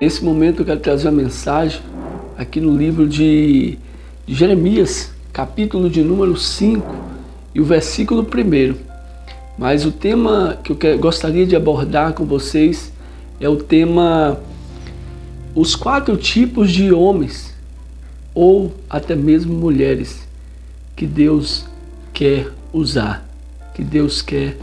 Nesse momento eu quero trazer uma mensagem aqui no livro de Jeremias, capítulo de número 5 e o versículo 1. Mas o tema que eu gostaria de abordar com vocês é o tema os 4 tipos de homens ou até mesmo mulheres que Deus quer usar, que Deus quer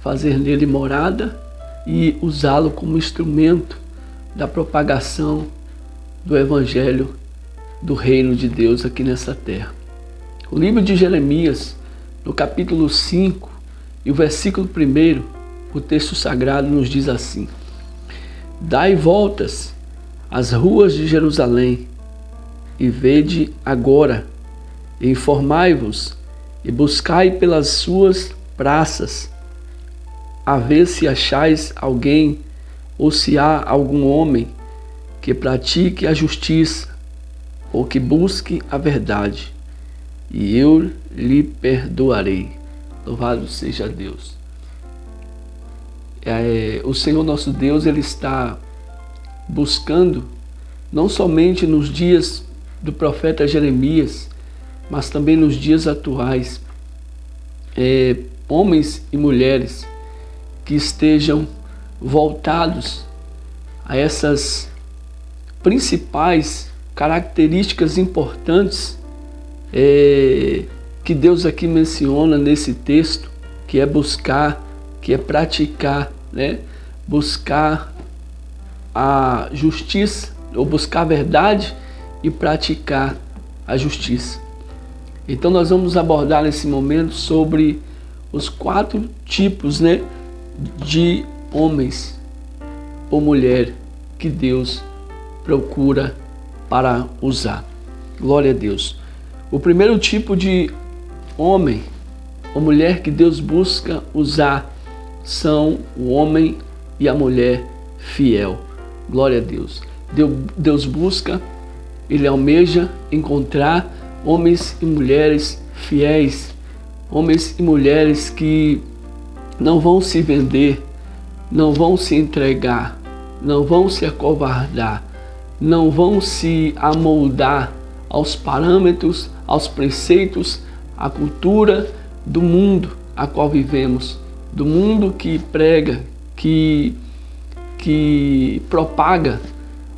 fazer nele morada e usá-lo como instrumento da propagação do Evangelho do Reino de Deus aqui nessa terra. O livro de Jeremias, no capítulo 5 e o versículo 1, o texto sagrado nos diz assim: Dai voltas às ruas de Jerusalém, e vede agora, e informai-vos, e buscai pelas suas praças, a ver se achais alguém, ou se há algum homem que pratique a justiça, ou que busque a verdade, e eu lhe perdoarei. Louvado seja Deus. O Senhor nosso Deus, Ele está buscando, não somente nos dias do profeta Jeremias, mas também nos dias atuais, homens e mulheres que estejam voltados a essas principais características importantes que Deus aqui menciona nesse texto, que é buscar, que é praticar, buscar a justiça, ou buscar a verdade e praticar a justiça. Então nós vamos abordar nesse momento sobre os 4 tipos, de homens ou mulher que Deus procura para usar. Glória a Deus. O primeiro tipo de homem ou mulher que Deus busca usar são o homem e a mulher fiel. Glória a Deus. Deus busca, Ele almeja encontrar homens e mulheres fiéis, homens e mulheres que não vão se vender, não vão se entregar, não vão se acovardar, não vão se amoldar aos parâmetros, aos preceitos, à cultura do mundo a qual vivemos, do mundo que prega, que propaga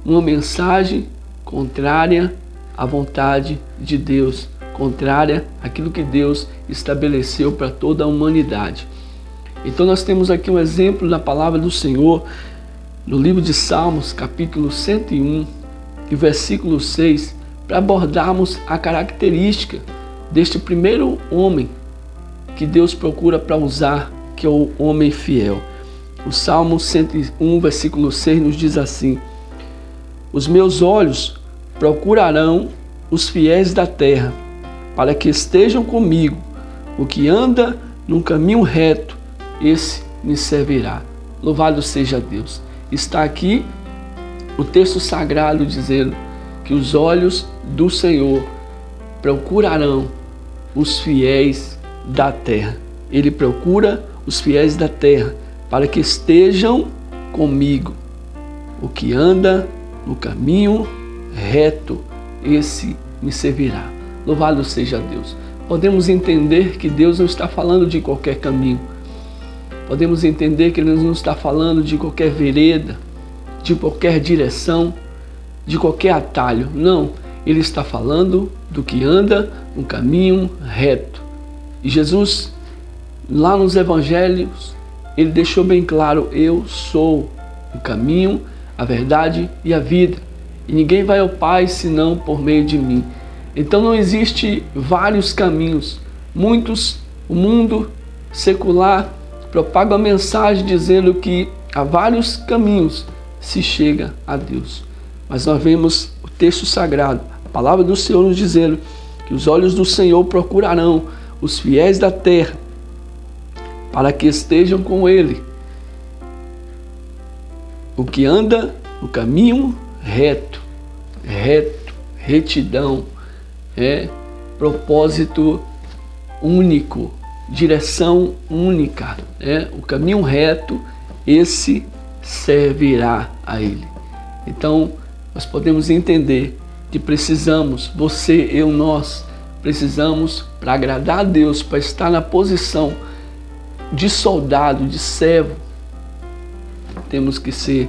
uma mensagem contrária à vontade de Deus, contrária àquilo que Deus estabeleceu para toda a humanidade. Então nós temos aqui um exemplo da palavra do Senhor no livro de Salmos, capítulo 101, e versículo 6, para abordarmos a característica deste primeiro homem que Deus procura para usar, que é o homem fiel. O Salmo 101, versículo 6 nos diz assim: Os meus olhos procurarão os fiéis da terra, para que estejam comigo. O que anda num caminho reto, esse me servirá. Louvado seja Deus. Está aqui o texto sagrado dizendo que os olhos do Senhor procurarão os fiéis da terra. Ele procura os fiéis da terra para que estejam comigo. O que anda no caminho reto, esse me servirá. Louvado seja Deus. Podemos entender que Deus não está falando de qualquer caminho. Podemos entender que Ele não está falando de qualquer vereda, de qualquer direção, de qualquer atalho. Não, Ele está falando do que anda no caminho reto. E Jesus, lá nos Evangelhos, Ele deixou bem claro: eu sou o caminho, a verdade e a vida. E ninguém vai ao Pai senão por meio de mim. Então não existe vários caminhos. O mundo secular propaga a mensagem dizendo que há vários caminhos se chega a Deus. Mas nós vemos o texto sagrado, a palavra do Senhor nos dizendo que os olhos do Senhor procurarão os fiéis da terra para que estejam com Ele. O que anda no caminho reto, retidão, propósito único, direção única, o caminho reto, esse servirá a Ele. Então, nós podemos entender que precisamos, você, eu, nós, precisamos, para agradar a Deus, para estar na posição de soldado, de servo, temos que ser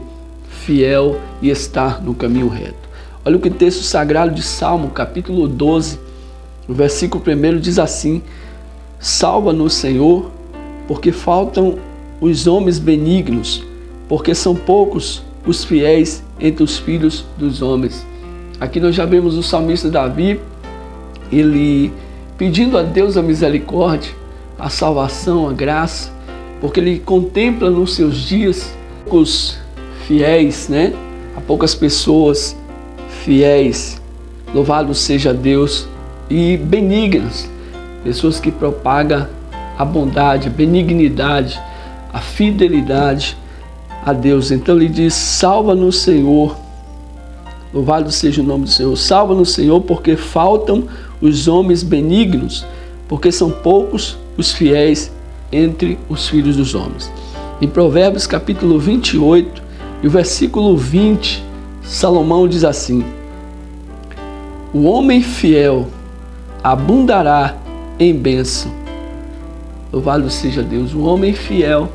fiel e estar no caminho reto. Olha o que o texto sagrado de Salmo, capítulo 12, o versículo 1 diz assim: salva-nos, Senhor, porque faltam os homens benignos, porque são poucos os fiéis entre os filhos dos homens. Aqui nós já vemos o salmista Davi, ele pedindo a Deus a misericórdia, a salvação, a graça, porque ele contempla nos seus dias poucos fiéis, há poucas pessoas fiéis, louvado seja Deus, e benignas, pessoas que propagam a bondade, a benignidade, a fidelidade a Deus. Então ele diz: salva-nos, Senhor, louvado seja o nome do Senhor, salva-nos, Senhor, porque faltam os homens benignos, porque são poucos os fiéis entre os filhos dos homens. Em Provérbios capítulo 28 e o versículo 20, Salomão diz assim: o homem fiel abundará em bênção. Louvado seja Deus. O homem fiel,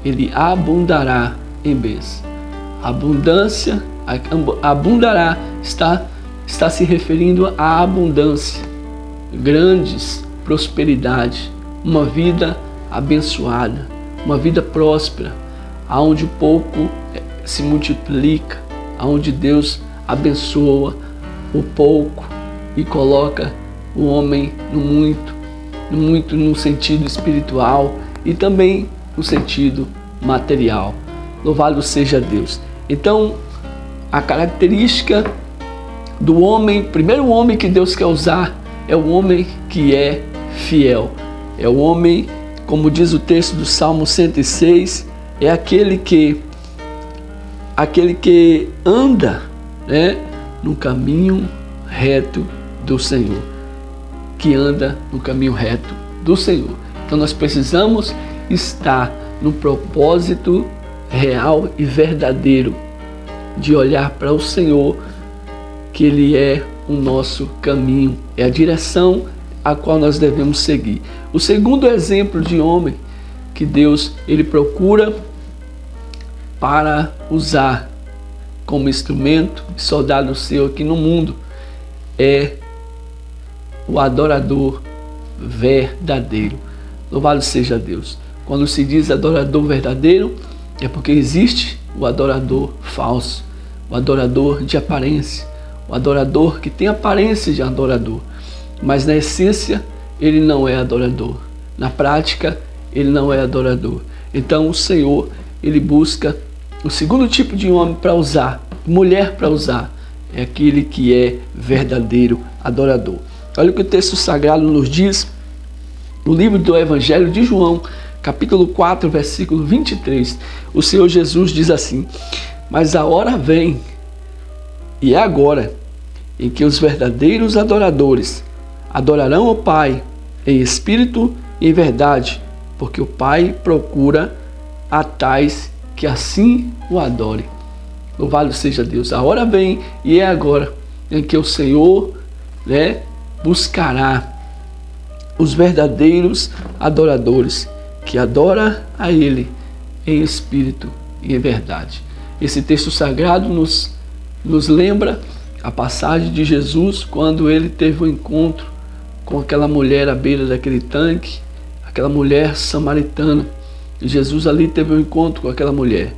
ele abundará em bênção. Abundância, abundará, está se referindo à abundância, grandes, prosperidade, uma vida abençoada, uma vida próspera, aonde o pouco se multiplica, aonde Deus abençoa o pouco e coloca o homem no muito no sentido espiritual e também no sentido material. Louvado seja Deus. Então, a característica do homem, primeiro homem que Deus quer usar, é o homem que é fiel. É o homem, como diz o texto do Salmo 106, é aquele que anda, no caminho reto do Senhor. Que anda no caminho reto do Senhor. Então nós precisamos estar no propósito real e verdadeiro de olhar para o Senhor, que Ele é o nosso caminho, é a direção a qual nós devemos seguir. O segundo exemplo de homem que Deus ele procura para usar como instrumento, soldado seu aqui no mundo, é o adorador verdadeiro. Louvado seja Deus. Quando se diz adorador verdadeiro, é porque existe o adorador falso, o adorador de aparência, o adorador que tem aparência de adorador, mas na essência ele não é adorador. Na prática, ele não é adorador. Então o Senhor, ele busca o segundo tipo de homem para usar, mulher para usar, é aquele que é verdadeiro adorador. Olha o que o texto sagrado nos diz no livro do Evangelho de João, capítulo 4, versículo 23. O Senhor Jesus diz assim: mas a hora vem, e é agora, em que os verdadeiros adoradores adorarão o Pai em espírito e em verdade, porque o Pai procura a tais que assim o adorem. Louvado seja Deus. A hora vem, e é agora, em que o Senhor buscará os verdadeiros adoradores, que adoram a Ele em espírito e em verdade. Esse texto sagrado nos lembra a passagem de Jesus quando ele teve um encontro com aquela mulher à beira daquele tanque, aquela mulher samaritana. E Jesus ali teve um encontro com aquela mulher.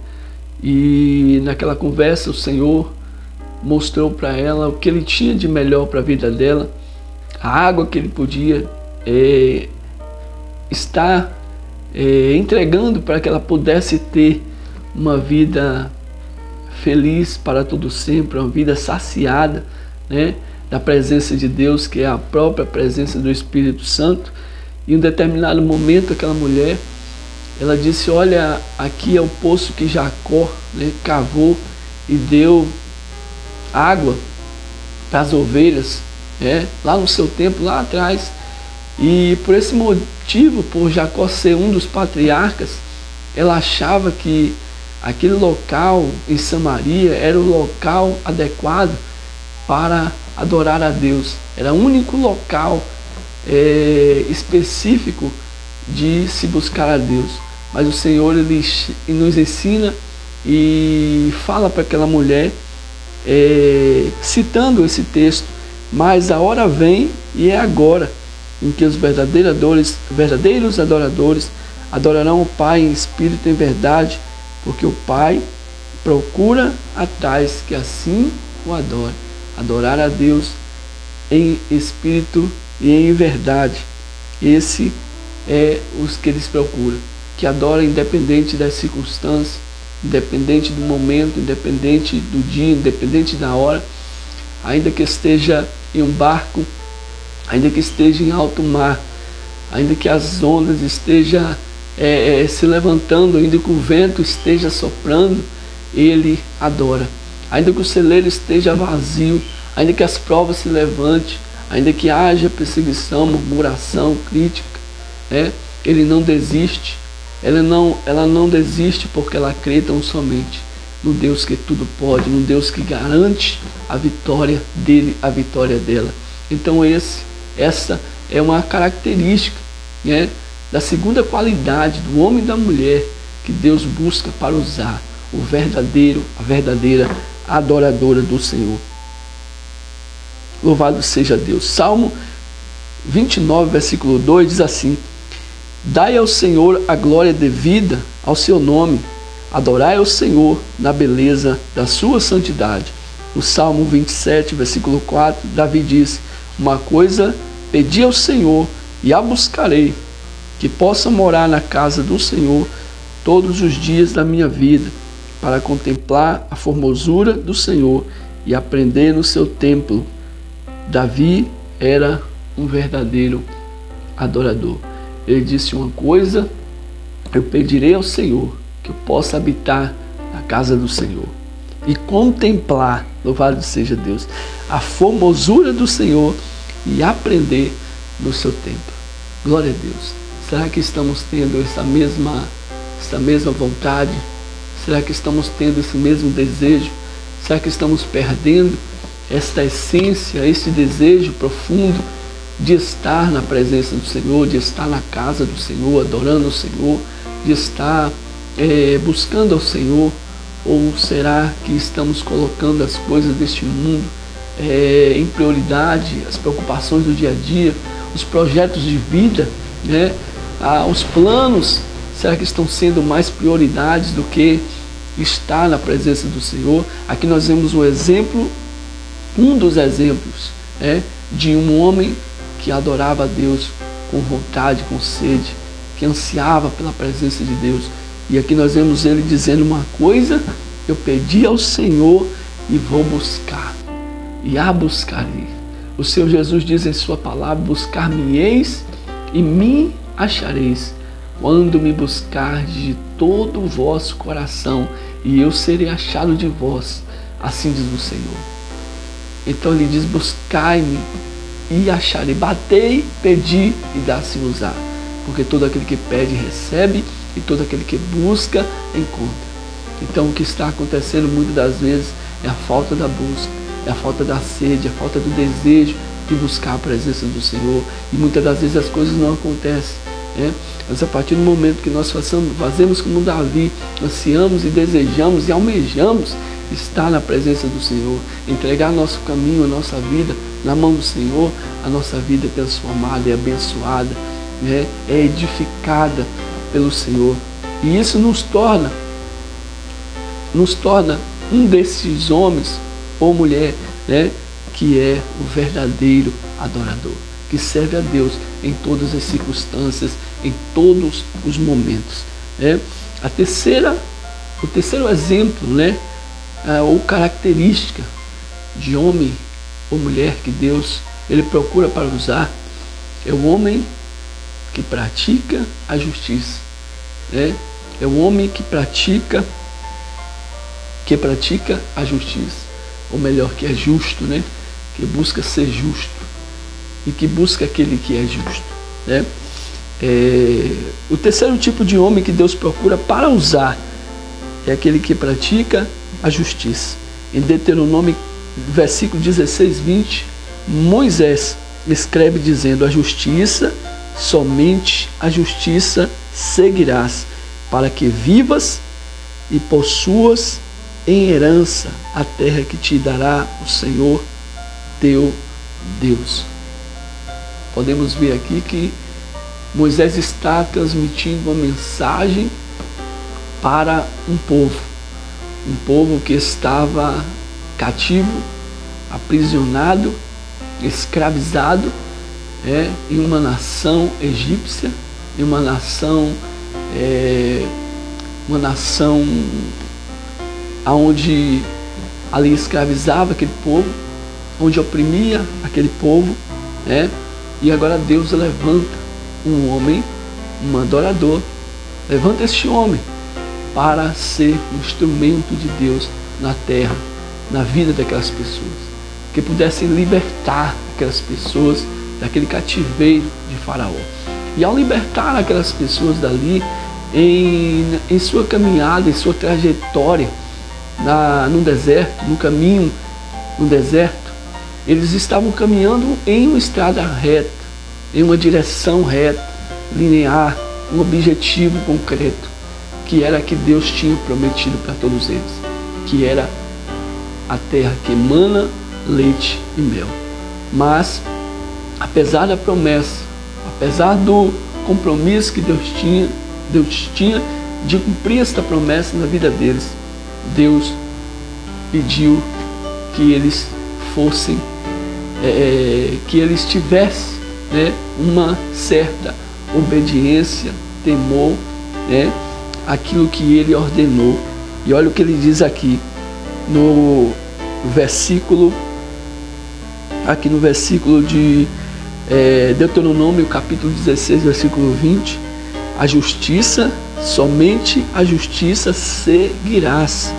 E naquela conversa o Senhor mostrou para ela o que Ele tinha de melhor para a vida dela, a água que Ele podia estar entregando para que ela pudesse ter uma vida feliz para todo sempre, uma vida saciada, da presença de Deus, que é a própria presença do Espírito Santo. E em um determinado momento aquela mulher, ela disse: olha, aqui é o poço que Jacó cavou e deu água para as ovelhas, lá no seu tempo, lá atrás. E por esse motivo, por Jacó ser um dos patriarcas, ela achava que Aquele local em Samaria era o local adequado para adorar a Deus. Era o único local específico de se buscar a Deus. Mas o Senhor ele nos ensina e fala para aquela mulher, citando esse texto: mas a hora vem, e é agora, em que os verdadeiros adoradores adorarão o Pai em espírito e em verdade, porque o Pai procura a tais que assim o adorem. Adorar a Deus em espírito e em verdade. Esse é os que eles procuram, que adoram independente das circunstâncias, independente do momento, independente do dia, independente da hora, ainda que esteja em um barco, ainda que esteja em alto mar, ainda que as ondas estejam se levantando, ainda que o vento esteja soprando, ele adora. Ainda que o celeiro esteja vazio, ainda que as provas se levantem, ainda que haja perseguição, murmuração, crítica, ele não desiste. Ela não desiste, porque ela crê tão somente no Deus que tudo pode, no Deus que garante a vitória dele, a vitória dela. Então essa é uma característica, da segunda qualidade do homem e da mulher que Deus busca para usar, a verdadeira adoradora do Senhor. Louvado seja Deus. Salmo 29, versículo 2 diz assim: dai ao Senhor a glória devida ao seu nome, adorai ao Senhor na beleza da sua santidade. No Salmo 27, versículo 4, Davi diz: uma coisa pedi ao Senhor e a buscarei, que possa morar na casa do Senhor todos os dias da minha vida, para contemplar a formosura do Senhor e aprender no seu templo. Davi era um verdadeiro adorador. Ele disse: uma coisa eu pedirei ao Senhor, que eu possa habitar na casa do Senhor e contemplar, louvado seja Deus, a formosura do Senhor e aprender no seu templo. Glória a Deus. Será que estamos tendo essa mesma vontade? Será que estamos tendo esse mesmo desejo? Será que estamos perdendo esta essência, esse desejo profundo de estar na presença do Senhor, de estar na casa do Senhor, adorando o Senhor, de estar buscando ao Senhor? Ou será que estamos colocando as coisas deste mundo em prioridade, as preocupações do dia a dia, os projetos de vida, os planos, será que estão sendo mais prioridades do que estar na presença do Senhor? Aqui nós vemos um dos exemplos de um homem que adorava a Deus com vontade, com sede, que ansiava pela presença de Deus. E aqui nós vemos ele dizendo: uma coisa eu pedi ao Senhor e vou buscar, e a buscarei. O Senhor Jesus diz em sua palavra: buscar-me-eis e me achareis, quando me buscardes de todo o vosso coração, e eu serei achado de vós, assim diz o Senhor. Então ele diz: buscai-me e acharei, batei, pedi e dá-se-vos-á, porque todo aquele que pede recebe, e todo aquele que busca encontra. Então o que está acontecendo muitas das vezes é a falta da busca, é a falta da sede, a falta do desejo de buscar a presença do Senhor, e muitas das vezes as coisas não acontecem. Mas a partir do momento que nós fazemos como Davi, ansiamos e desejamos e almejamos estar na presença do Senhor, entregar nosso caminho, a nossa vida na mão do Senhor, a nossa vida é transformada, é abençoada, é edificada pelo Senhor. E isso nos torna um desses homens ou mulher, que é o verdadeiro adorador, que serve a Deus em todas as circunstâncias, em todos os momentos. O terceiro exemplo, ou característica de homem ou mulher que Deus ele procura para usar, é o homem que pratica a justiça. É o homem que pratica a justiça, ou melhor, que é justo, que busca ser justo e que busca aquele que é justo. O terceiro tipo de homem que Deus procura para usar é aquele que pratica a justiça. Em Deuteronômio, versículo 16, 20, Moisés escreve dizendo: a justiça, somente a justiça seguirás, para que vivas e possuas em herança a terra que te dará o Senhor teu Deus. Podemos ver aqui que Moisés está transmitindo uma mensagem para um povo que estava cativo, aprisionado, escravizado, em uma nação egípcia, em uma nação onde ali escravizava aquele povo, onde oprimia aquele povo, e agora Deus levanta um homem, um adorador, levanta este homem para ser um instrumento de Deus na terra, na vida daquelas pessoas, que pudessem libertar aquelas pessoas daquele cativeiro de Faraó. E ao libertar aquelas pessoas dali, em sua caminhada, em sua trajetória no deserto, no caminho no deserto, eles estavam caminhando em uma estrada reta, em uma direção reta, linear, um objetivo concreto, que era que Deus tinha prometido para todos eles, que era a terra que emana leite e mel. Mas, apesar da promessa, apesar do compromisso que Deus tinha de cumprir esta promessa na vida deles, Deus pediu que eles fossem, que eles tivessem uma certa obediência, temor, aquilo que ele ordenou. E olha o que ele diz aqui no versículo de Deuteronômio, capítulo 16, versículo 20: a justiça, somente a justiça seguirás,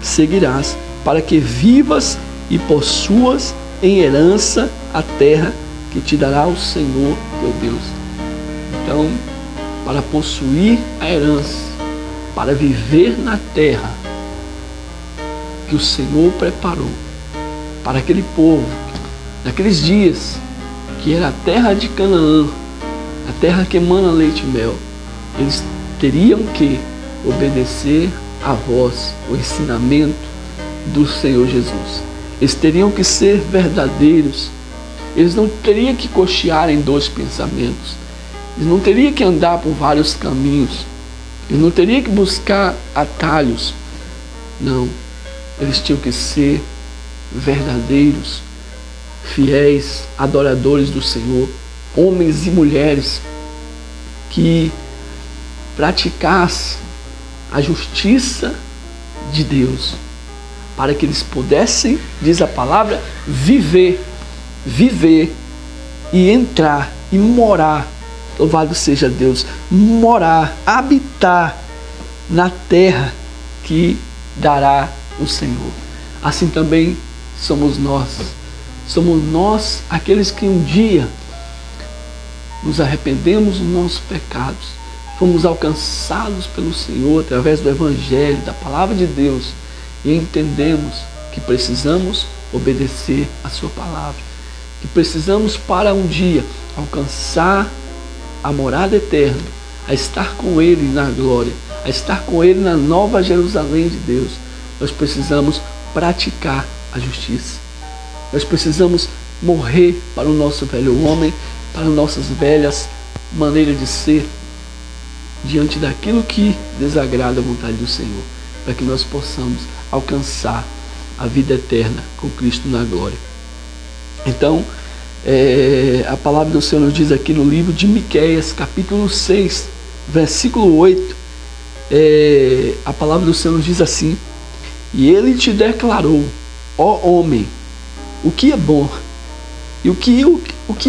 seguirás, para que vivas e possuas em herança a terra que te dará o Senhor teu Deus. Então, para possuir a herança, para viver na terra que o Senhor preparou para aquele povo, naqueles dias, que era a terra de Canaã, a terra que emana leite e mel, eles teriam que obedecer à voz, o ensinamento do Senhor Jesus. Eles teriam que ser verdadeiros. Eles não teriam que cochear em dois pensamentos. Eles não teriam que andar por vários caminhos. Eles não teriam que buscar atalhos. Não. Eles tinham que ser verdadeiros, fiéis, adoradores do Senhor, homens e mulheres que praticassem a justiça de Deus, para que eles pudessem, diz a palavra, viver e entrar e morar, louvado seja Deus, morar, habitar na terra que dará o Senhor. Assim também somos nós aqueles que um dia nos arrependemos dos nossos pecados, fomos alcançados pelo Senhor através do Evangelho, da Palavra de Deus, e entendemos que precisamos obedecer a sua palavra, que precisamos para um dia alcançar a morada eterna, a estar com Ele na glória, a estar com Ele na nova Jerusalém de Deus. Nós precisamos praticar a justiça. Nós precisamos morrer para o nosso velho homem, para nossas velhas maneiras de ser, diante daquilo que desagrada a vontade do Senhor, para que nós possamos alcançar a vida eterna com Cristo na glória. Então, a palavra do Senhor nos diz aqui no livro de Miqueias, capítulo 6, versículo 8, a palavra do Senhor nos diz assim: e Ele te declarou, ó homem, o que é bom, e o que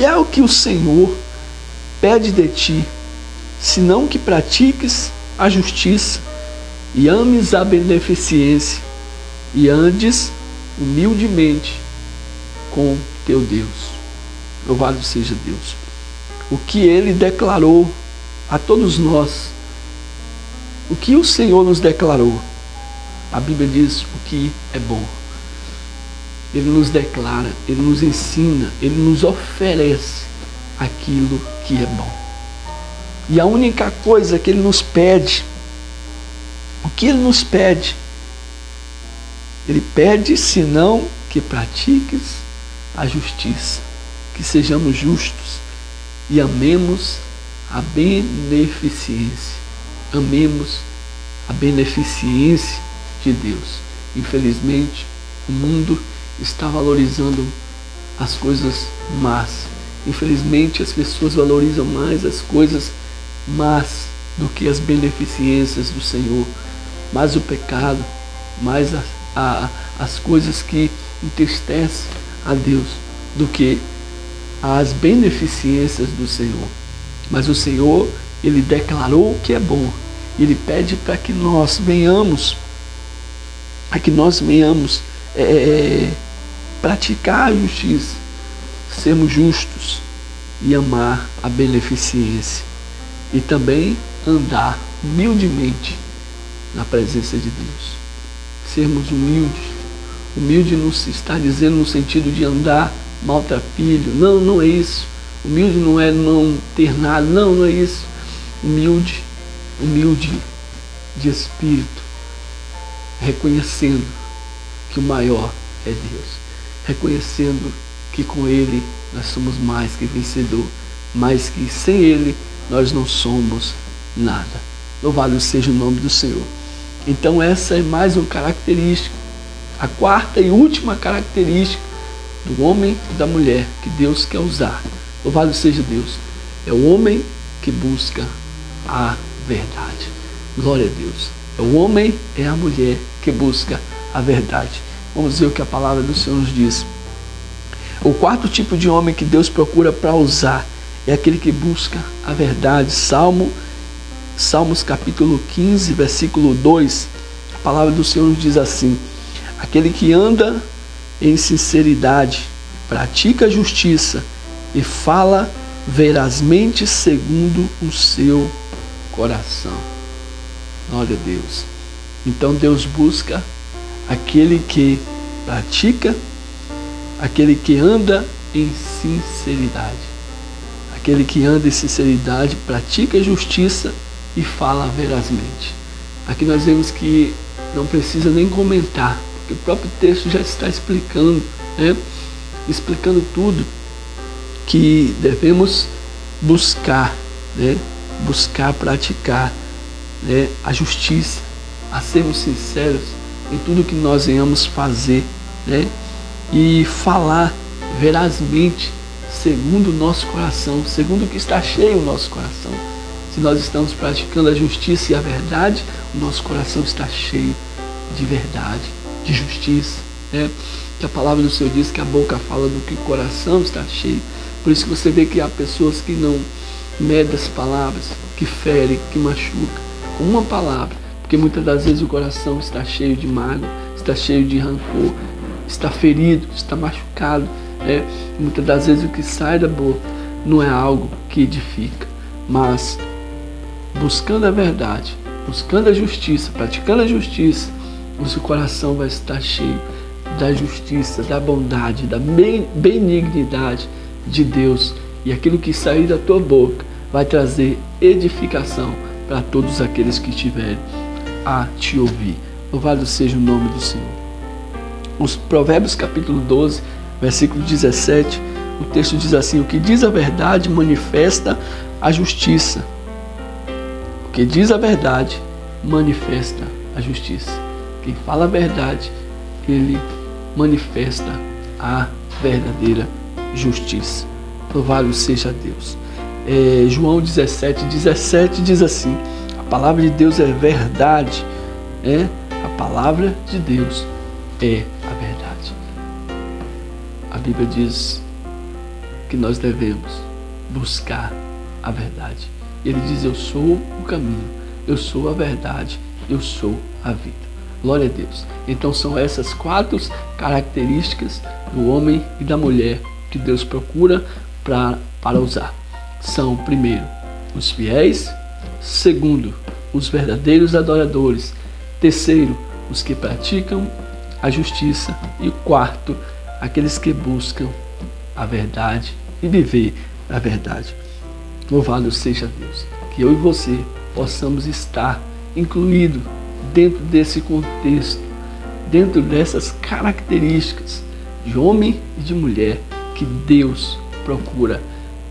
é o que o Senhor pede de ti, senão que pratiques a justiça, e ames a beneficência, e andes humildemente com teu Deus. Louvado seja Deus. O que Ele declarou a todos nós o que o Senhor nos declarou? A Bíblia diz o que é bom. Ele nos declara, Ele nos ensina, Ele nos oferece aquilo que é bom. E a única coisa que Ele nos pede, o que Ele nos pede? Ele pede, senão, que pratiques a justiça, que sejamos justos e amemos a beneficência. Amemos a beneficência de Deus. Infelizmente, o mundo está valorizando as coisas más. Infelizmente, as pessoas valorizam mais as coisas más do que as beneficências do Senhor. Mais o pecado, mais as coisas que entristecem a Deus do que as beneficências do Senhor. Mas o Senhor, Ele declarou o que é bom. Ele pede para que nós venhamos, praticar a justiça, sermos justos e amar a beneficência. E também andar humildemente na presença de Deus. Sermos humildes. Humilde não se está dizendo no sentido de andar maltrapilho. Não, não é isso. Humilde não é não ter nada. Não, não é isso. Humilde de espírito, reconhecendo que o maior é Deus, reconhecendo que com Ele nós somos mais que vencedor, mas que sem Ele nós não somos nada. Louvado seja o nome do Senhor. Então essa é mais uma característica, a quarta e última característica do homem e da mulher que Deus quer usar. Louvado seja Deus. É o homem que busca a verdade. Glória a Deus. É o homem, é a mulher que busca a verdade. Vamos ver o que a palavra do Senhor nos diz. O quarto tipo de homem que Deus procura para usar é aquele que busca a verdade. Salmos capítulo 15, versículo 2. A palavra do Senhor nos diz assim: aquele que anda em sinceridade, pratica a justiça e fala verazmente segundo o seu coração. Glória a Deus. Então Deus busca aquele que pratica, aquele que anda em sinceridade. Aquele que anda em sinceridade, pratica a justiça e fala verazmente. Aqui nós vemos que não precisa nem comentar, porque o próprio texto já está explicando, explicando tudo que devemos buscar, buscar praticar, a justiça, a sermos sinceros em tudo que nós venhamos fazer, e falar verazmente segundo o nosso coração, segundo o que está cheio o nosso coração. Se nós estamos praticando a justiça e a verdade, o nosso coração está cheio de verdade, de justiça, que a palavra do Senhor diz que a boca fala do que o coração está cheio. Por isso que você vê que há pessoas que não medem as palavras, que ferem, que machucam com uma palavra, porque muitas das vezes o coração está cheio de mágoa, está cheio de rancor, está ferido, está machucado. Muitas das vezes o que sai da boca não é algo que edifica, mas buscando a verdade, buscando a justiça, praticando a justiça, o seu coração vai estar cheio da justiça, da bondade, da benignidade de Deus, e aquilo que sair da tua boca vai trazer edificação para todos aqueles que estiverem a te ouvir. Louvado seja o nome do Senhor. Os Provérbios capítulo 12, versículo 17, o texto diz assim: o que diz a verdade manifesta a justiça. O que diz a verdade manifesta a justiça. Quem fala a verdade, ele manifesta a verdadeira justiça. Louvado seja Deus. João 17 diz assim: a palavra de Deus é verdade, a palavra de Deus é a verdade. A Bíblia diz que nós devemos buscar a verdade. Ele diz: eu sou o caminho, eu sou a verdade, eu sou a vida. Glória a Deus. Então são essas 4 características do homem e da mulher que Deus procura para usar. São, primeiro, os fiéis. Segundo, os verdadeiros adoradores. Terceiro, os que praticam a justiça. E o quarto, aqueles que buscam a verdade e viver a verdade. Louvado seja Deus. Que eu e você possamos estar incluídos dentro desse contexto, dentro dessas características de homem e de mulher que Deus procura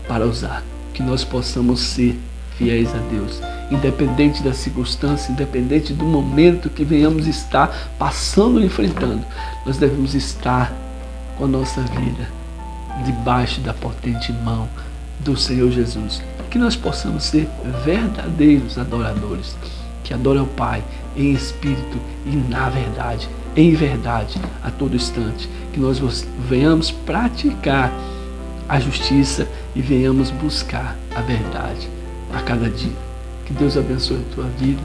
para usar. Que nós possamos ser fiéis a Deus, independente da circunstância, independente do momento que venhamos estar passando ou enfrentando. Nós devemos estar com a nossa vida debaixo da potente mão do Senhor Jesus. Que nós possamos ser verdadeiros adoradores, que adoram o Pai em espírito e na verdade, em verdade, a todo instante. Que nós venhamos praticar a justiça e venhamos buscar a verdade a cada dia. Que Deus abençoe a tua vida,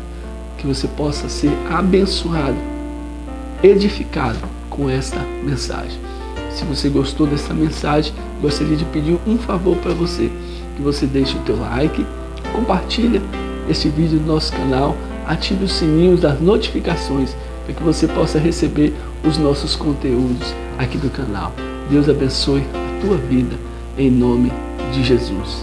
que você possa ser abençoado, edificado com esta mensagem. Se você gostou dessa mensagem, gostaria de pedir um favor para você, que você deixe o teu like, compartilha este vídeo no nosso canal, ative os sininhos das notificações para que você possa receber os nossos conteúdos aqui do canal. Deus abençoe a tua vida em nome de Jesus.